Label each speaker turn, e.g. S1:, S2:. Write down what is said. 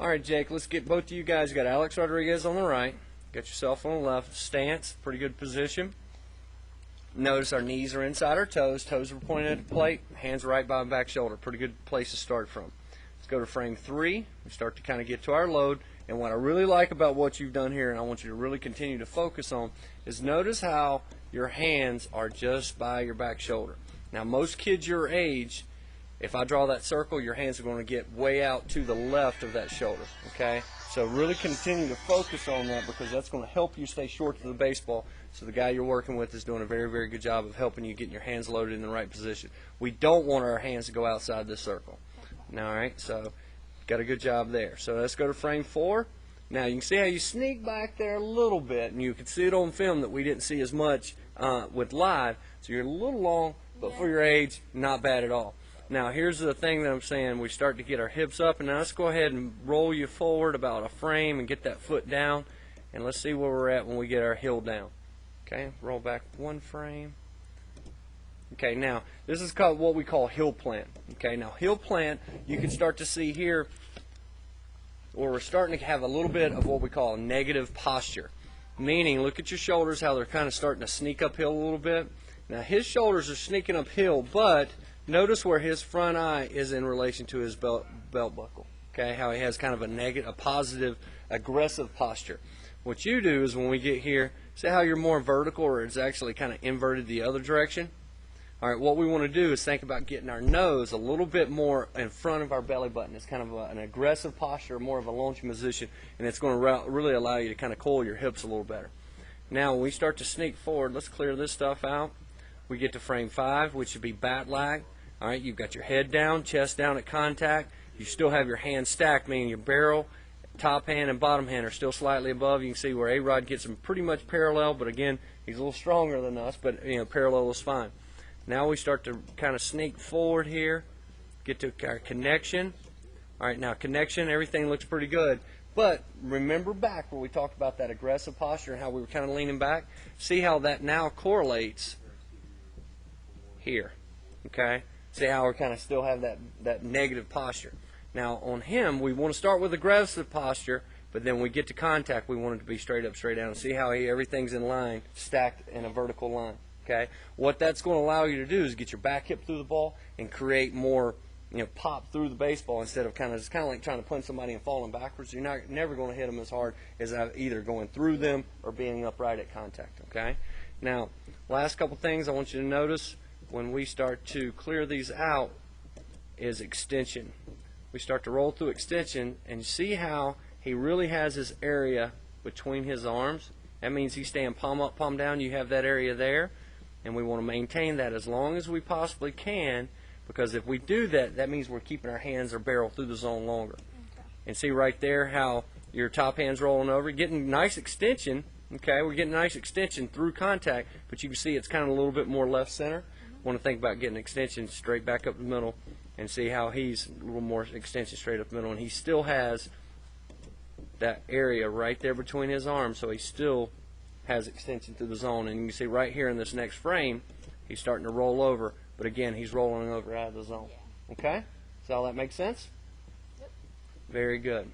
S1: All right, Jake, let's get both of you guys. You got Alex Rodriguez on the right. Got yourself on the left. Stance, pretty good position. Notice our knees are inside our toes. Toes are pointed at the plate. Hands right by the back shoulder. Pretty good place to start from. Let's go to frame 3. We start to kind of get to our load. And what I really like about what you've done here, and I want you to really continue to focus on, is notice how your hands are just by your back shoulder. Now, most kids your age, if I draw that circle, your hands are going to get way out to the left of that shoulder, okay? So really continue to focus on that, because that's going to help you stay short to the baseball. So the guy you're working with is doing a very, very good job of helping you getting your hands loaded in the right position. We don't want our hands to go outside this circle. All right, so got a good job there. So let's go to frame 4. Now you can see how you sneak back there a little bit, and you can see it on film that we didn't see as much with live. So you're a little long, but for your age, not bad at all. Now here's the thing that I'm saying. We start to get our hips up, and now let's go ahead and roll you forward about a frame and get that foot down, and let's see where we're at when we get our heel down. Okay, roll back 1 frame. Okay, now this is called what we call heel plant. Okay, now heel plant, you can start to see here where we're starting to have a little bit of what we call a negative posture. Meaning, look at your shoulders, how they're kind of starting to sneak uphill a little bit. Now his shoulders are sneaking uphill, but notice where his front eye is in relation to his belt buckle. Okay, how he has kind of a positive, aggressive posture. What you do is when we get here, see how you're more vertical, or it's actually kind of inverted the other direction? All right, what we want to do is think about getting our nose a little bit more in front of our belly button. It's kind of an aggressive posture, more of a launching position, and it's going to really allow you to kind of coil your hips a little better. Now, when we start to sneak forward, let's clear this stuff out. We get to frame 5, which would be bat lag. All right, you've got your head down, chest down at contact. You still have your hands stacked, meaning your barrel, top hand, and bottom hand are still slightly above. You can see where A-Rod gets them pretty much parallel, but again, he's a little stronger than us, but parallel is fine. Now we start to kind of sneak forward here, get to our connection. All right, now connection, everything looks pretty good. But remember back where we talked about that aggressive posture and how we were kind of leaning back? See how that now correlates here, okay? See how we kind of still have that negative posture. Now on him, we want to start with aggressive posture, but then when we get to contact, we want it to be straight up, straight down. See how everything's in line, stacked in a vertical line. Okay, what that's going to allow you to do is get your back hip through the ball and create more, pop through the baseball instead of it's kind of like trying to punch somebody and falling backwards. You're never going to hit them as hard as either going through them or being upright at contact. Okay, now last couple things I want you to notice when we start to clear these out is extension. We start to roll through extension and see how he really has this area between his arms. That means he's staying palm up, palm down. You have that area there. And we want to maintain that as long as we possibly can, because if we do that, that means we're keeping our hands or barrel through the zone longer. Okay. And see right there how your top hand's rolling over, getting nice extension. Okay, we're getting nice extension through contact, but you can see it's kind of a little bit more left center. Want to think about getting extension straight back up the middle, and see how he's a little more extension straight up the middle, and he still has that area right there between his arms, so he still has extension through the zone. And you can see right here in this next frame, he's starting to roll over, but again, he's rolling over out of the zone. Okay? Does all that make sense? Yep. Very good.